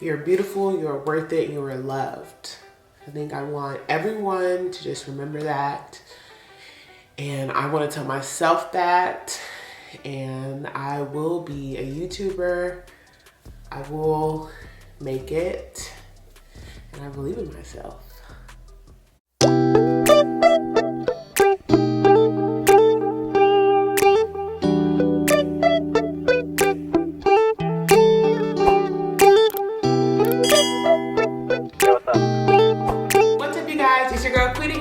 You're beautiful, you're worth it, you are loved. I think I want everyone to just remember that. And I want to tell myself that. And I will be a YouTuber. I will make it. And I believe in myself.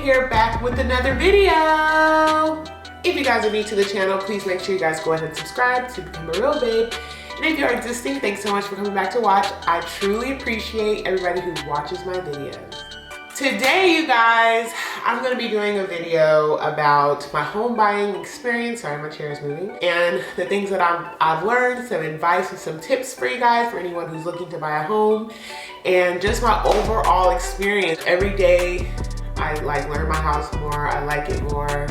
Here back with another video. If you guys are new to the channel, please make sure you guys go ahead and subscribe to become a real babe. And if you're existing, thanks so much for coming back to watch. I truly appreciate everybody who watches my videos. Today, you guys, I'm going to be doing a video about my home buying experience. Sorry, my chair is moving. And the things that I've learned, some advice and some tips for you guys, for anyone who's looking to buy a home. And just my overall experience. Every day, I learn my house more. I like it more.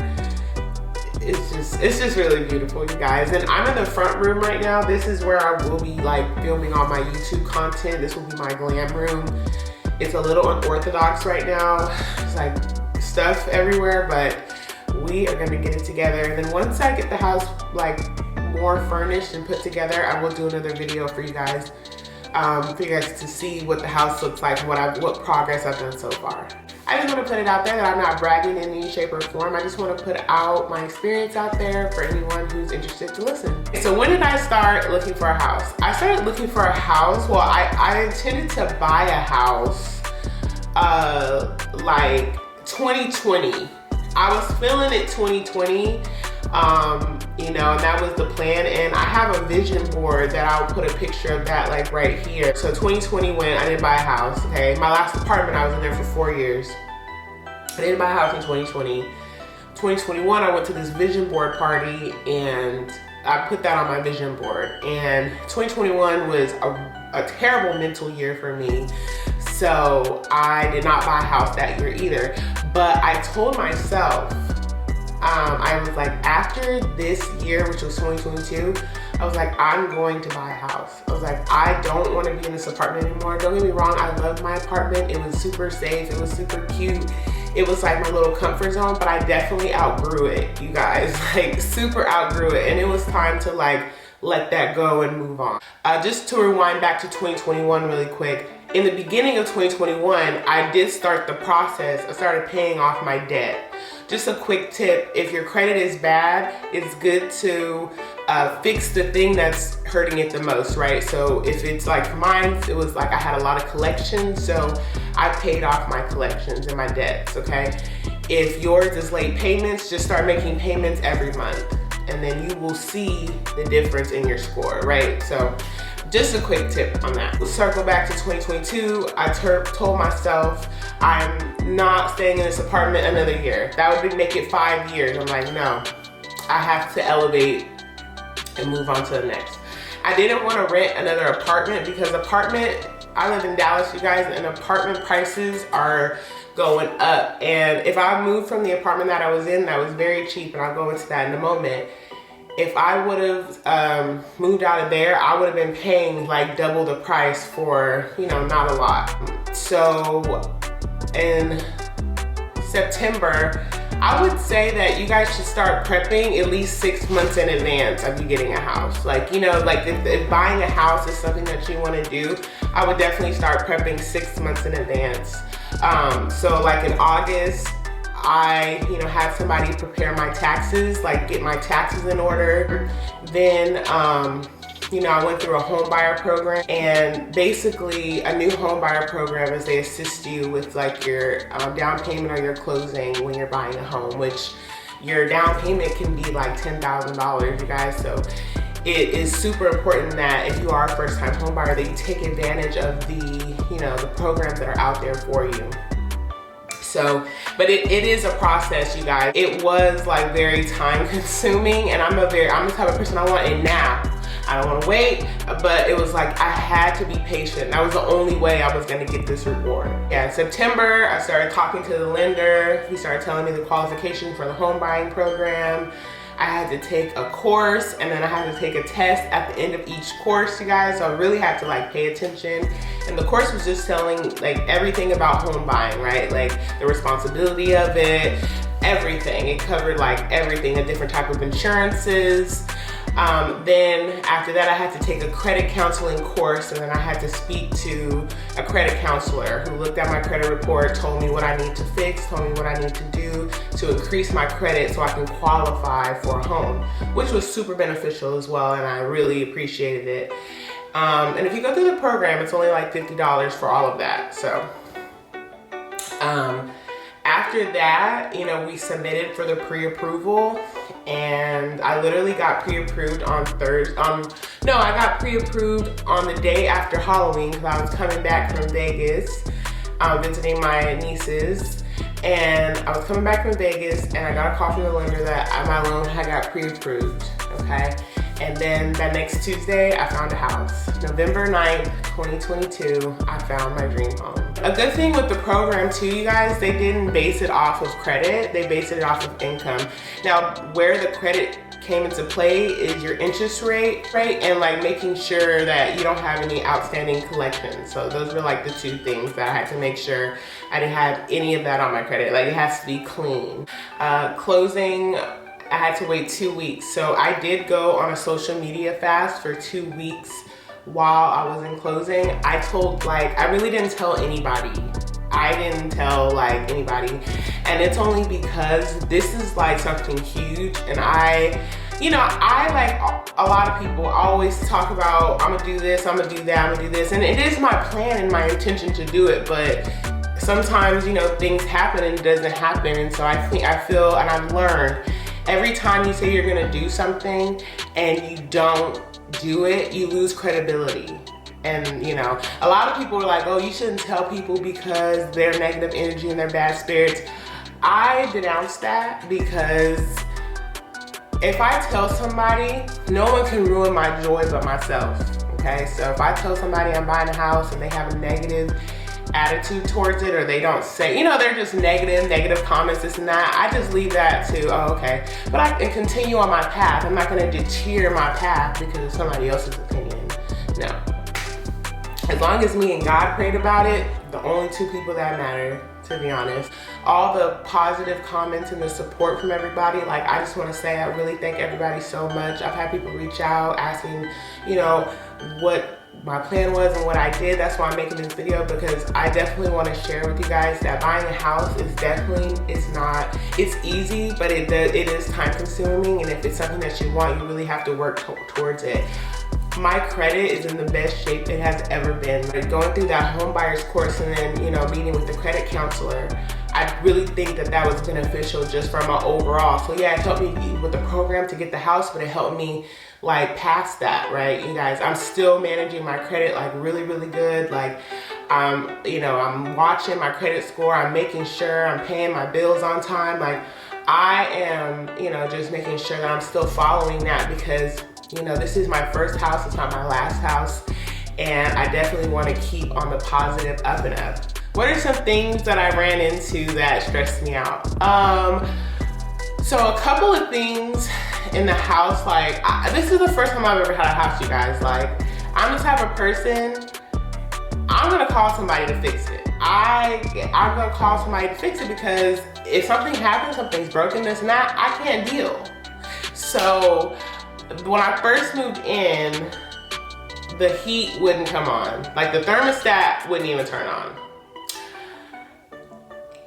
It's just really beautiful, you guys. And I'm in the front room right now. This is where I will be filming all my YouTube content. This will be my glam room. It's a little unorthodox right now. It's stuff everywhere, but we are gonna get it together. And then once I get the house more furnished and put together, I will do another video for you guys. For you guys to see what the house looks like and what progress I've done so far. I just want to put it out there that I'm not bragging in any shape or form. I just want to put out my experience out there for anyone who's interested to listen. So when did I start looking for a house? I started looking for a house, well, I intended to buy a house 2020. I was feeling it 2020. And that was the plan. And I have a vision board that I'll put a picture of that right here. So 2020 when I didn't buy a house, okay? My last apartment, I was in there for 4 years. I didn't buy a house in 2020. 2021, I went to this vision board party and I put that on my vision board. And 2021 was a terrible mental year for me. So I did not buy a house that year either. But I told myself, I was after this year, which was 2022, I was I'm going to buy a house. I was I don't want to be in this apartment anymore. Don't get me wrong, I love my apartment. It was super safe, it was super cute. It was my little comfort zone, but I definitely outgrew it, you guys. Super outgrew it. And it was time to let that go and move on. Just to rewind back to 2021 really quick. In the beginning of 2021, I did start the process. I started paying off my debt. Just a quick tip, if your credit is bad, it's good to fix the thing that's hurting it the most, right? So if it's mine, it was I had a lot of collections, so I paid off my collections and my debts, okay? If yours is late payments, just start making payments every month, and then you will see the difference in your score, right? So just a quick tip on that. We'll circle back to 2022. I told myself I'm not staying in this apartment another year. That would make it 5 years. I'm no, I have to elevate and move on to the next. I didn't want to rent another apartment because I live in Dallas, you guys, and apartment prices are going up. And if I moved from the apartment that I was in, that was very cheap, and I'll go into that in a moment. If I would have moved out of there, I would have been paying double the price for, not a lot. So in September, I would say that you guys should start prepping at least 6 months in advance of you getting a house. If buying a house is something that you want to do, I would definitely start prepping 6 months in advance. So in August, I, had somebody prepare my taxes, get my taxes in order. Then, I went through a home buyer program, and basically a new home buyer program is they assist you with your down payment or your closing when you're buying a home, which your down payment can be $10,000, you guys. So it is super important that if you are a first-time home buyer that you take advantage of the programs that are out there for you. So, but it is a process, you guys. It was very time consuming, and I'm the type of person I want it now. I don't want to wait, but it was I had to be patient. That was the only way I was going to get this reward. Yeah, in September, I started talking to the lender. He started telling me the qualification for the home buying program. I had to take a course, and then I had to take a test at the end of each course, you guys. So I really had to like pay attention. And the course was just telling like everything about home buying, right? Like the responsibility of it, everything. It covered like everything, a different type of insurances. Then after that, I had to take a credit counseling course, and then I had to speak to a credit counselor who looked at my credit report, told me what I need to fix, told me what I need to do to increase my credit so I can qualify for a home, which was super beneficial as well, and I really appreciated it. And if you go through the program, it's only like $50 for all of that. So after that, you know, we submitted for the pre-approval, and I literally got pre-approved on Thursday. No, I got pre-approved on the day after Halloween because I was coming back from Vegas, visiting my nieces, and I was coming back from Vegas, and I got a call from the lender that my loan had got pre-approved, okay? And then that next Tuesday, I found a house. November 9th, 2022, I found my dream home. A good thing with the program too, you guys, they didn't base it off of credit, they based it off of income. Now, where the credit came into play is your interest rate, right? And like making sure that you don't have any outstanding collections. So those were like the two things that I had to make sure I didn't have any of that on my credit. Like it has to be clean. Closing, I had to wait 2 weeks. So I did go on a social media fast for 2 weeks while I was in closing. I really didn't tell anybody. I didn't tell like anybody. And it's only because this is like something huge, and you know, I like a lot of people always talk about, I'm gonna do this, I'm gonna do that, I'm gonna do this. And it is my plan and my intention to do it, but sometimes, you know, things happen and it doesn't happen. And so I feel, and I've learned, every time you say you're gonna do something and you don't do it, you lose credibility. And you know, a lot of people are like, oh, you shouldn't tell people because they're negative energy and they're bad spirits. I denounce that because if I tell somebody, no one can ruin my joy but myself, okay? So if I tell somebody I'm buying a house and they have a negative attitude towards it, or they don't say, you know, they're just negative comments, this and that, I just leave that to, oh, okay. But I can continue on my path. I'm not gonna deter my path because of somebody else's opinion, no. As long as me and God prayed about it, the only two people that matter, to be honest. All the positive comments and the support from everybody, like I just want to say I really thank everybody so much. I've had people reach out asking, you know, what my plan was and what I did. That's why I'm making this video, because I definitely want to share with you guys that buying a house is definitely, it's easy, but it is time consuming, and if it's something that you want, you really have to work towards it. My credit is in the best shape it has ever been. Like going through that home buyer's course and then, you know, meeting with the credit counselor, I really think that was beneficial just from my overall. So yeah, it helped me with the program to get the house, but it helped me like past that, right? You guys, I'm still managing my credit like really, really good. Like, you know, I'm watching my credit score. I'm making sure I'm paying my bills on time. Like I am, you know, just making sure that I'm still following that, because you know, this is my first house, it's not my last house, and I definitely want to keep on the positive up and up. What are some things that I ran into that stressed me out? So a couple of things in the house, like this is the first time I've ever had a house, you guys. Like I'm the type of person, I'm gonna call somebody to fix it. I'm gonna call somebody to fix it because if something happens, something's broken, this and that, I can't deal. So when I first moved in, the heat wouldn't come on. Like the thermostat wouldn't even turn on.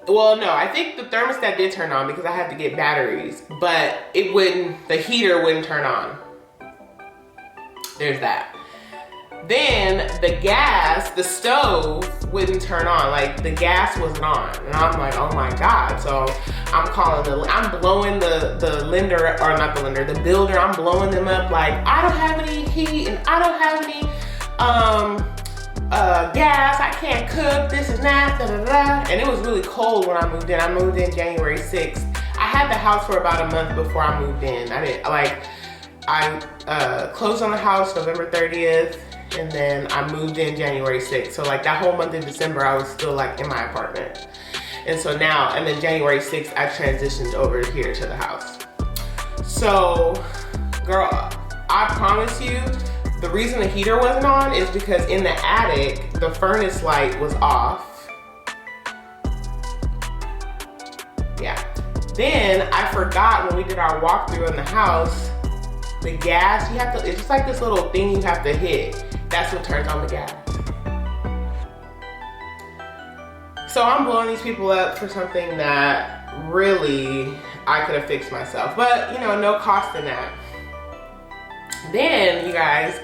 Well, no, I think the thermostat did turn on because I had to get batteries, but the heater wouldn't turn on. There's that. Then the stove wouldn't turn on. Like the gas wasn't on. And I'm like, oh my God. So I'm blowing the lender, or not the lender, the builder, I'm blowing them up like, I don't have any heat and I don't have any gas, I can't cook, this and that, da da da. And it was really cold when I moved in. I moved in January 6th. I had the house for about a month before I moved in. I closed on the house November 30th. And then I moved in January 6th. So like that whole month of December, I was still like in my apartment. And so now, and then January 6th, I transitioned over here to the house. So, girl, I promise you, the reason the heater wasn't on is because in the attic, the furnace light was off. Yeah. Then I forgot when we did our walkthrough in the house, the gas, you have to, it's just like this little thing you have to hit. That's what turns on the gas. So I'm blowing these people up for something that really I could have fixed myself, but you know, no cost in that. Then you guys,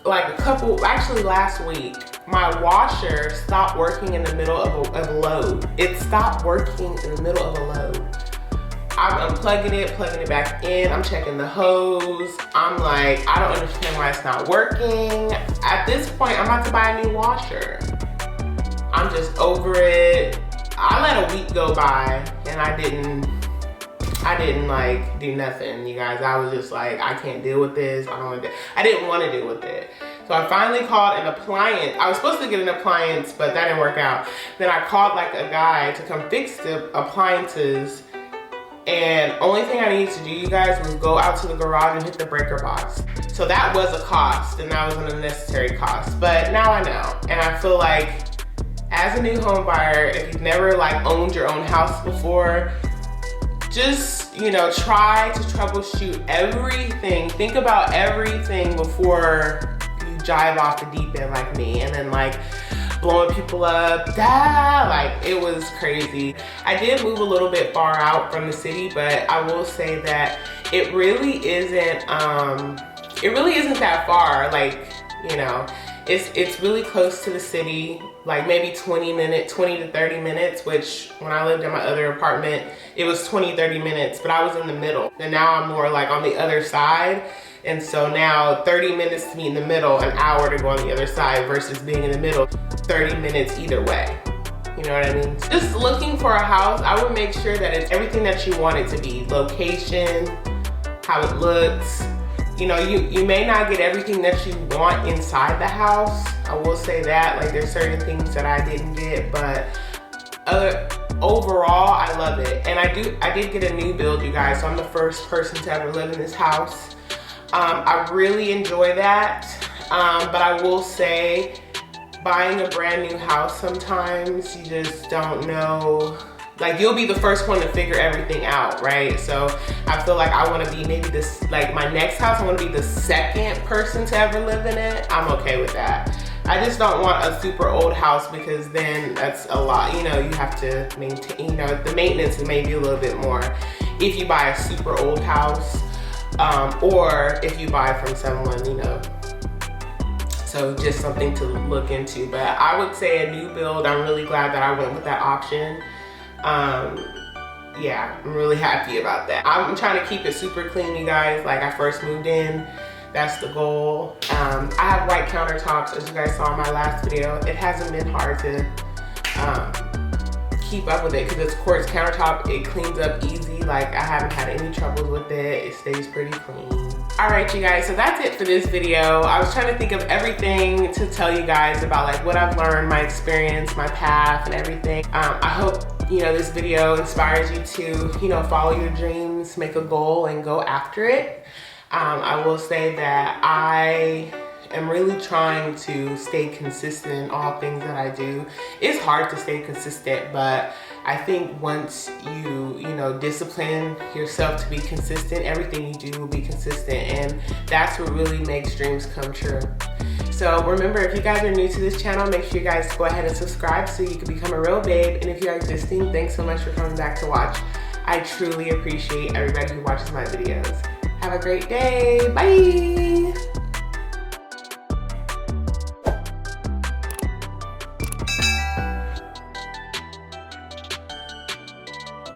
like actually last week, my washer stopped working in the middle of a load. It stopped working in the middle of a load. I'm unplugging it, plugging it back in. I'm checking the hose. I'm like, I don't understand why it's not working. At this point, I'm about to buy a new washer. I'm just over it. I let a week go by and I didn't like do nothing, you guys. I was just like, I can't deal with this. I didn't want to deal with it. So I finally called an appliance. I was supposed to get an appliance, but that didn't work out. Then I called like a guy to come fix the appliances. And only thing I needed to do, you guys, was go out to the garage and hit the breaker box. So that was a cost, and that was an unnecessary cost. But now I know, and I feel like as a new home buyer, if you've never like owned your own house before, just, you know, try to troubleshoot everything. Think about everything before you jive off the deep end like me, and then like blowing people up, like it was crazy. I did move a little bit far out from the city, but I will say that it really isn't that far. Like, you know, it's really close to the city, like maybe 20 to 30 minutes, which when I lived in my other apartment, it was 20, 30 minutes, but I was in the middle. And now I'm more like on the other side. And so now 30 minutes to be in the middle, an hour to go on the other side versus being in the middle, 30 minutes either way. You know what I mean? Just looking for a house, I would make sure that it's everything that you want it to be. Location, how it looks. You know, you may not get everything that you want inside the house. I will say that, like there's certain things that I didn't get, but overall, I love it. And I did get a new build, you guys, so I'm the first person to ever live in this house. I really enjoy that, but I will say buying a brand new house, sometimes you just don't know, like you'll be the first one to figure everything out, right? So I feel like I want to be maybe this, like my next house, I want to be the second person to ever live in it. I'm okay with that. I just don't want a super old house because then that's a lot, you know, you have to maintain, you know, the maintenance may be a little bit more if you buy a super old house. Or if you buy from someone, you know, so just something to look into. But I would say a new build, I'm really glad that I went with that option. Yeah, I'm really happy about that. I'm trying to keep it super clean, you guys. Like I first moved in, that's the goal. I have white countertops, as you guys saw in my last video. It hasn't been hard to keep up with it because it's quartz countertop. It cleans up easy. Like I haven't had any troubles with it. It stays pretty clean. All right, you guys, so that's it for this video. I was trying to think of everything to tell you guys about like what I've learned, my experience, my path and everything. I hope, you know, this video inspires you to, you know, follow your dreams, make a goal and go after it. I will say that I am really trying to stay consistent in all things that I do. It's hard to stay consistent, but I think once you know, discipline yourself to be consistent, everything you do will be consistent, and that's what really makes dreams come true. So remember, if you guys are new to this channel, make sure you guys go ahead and subscribe so you can become a real babe. And if you are existing, thanks so much for coming back to watch. I truly appreciate everybody who watches my videos. Have a great day. Bye.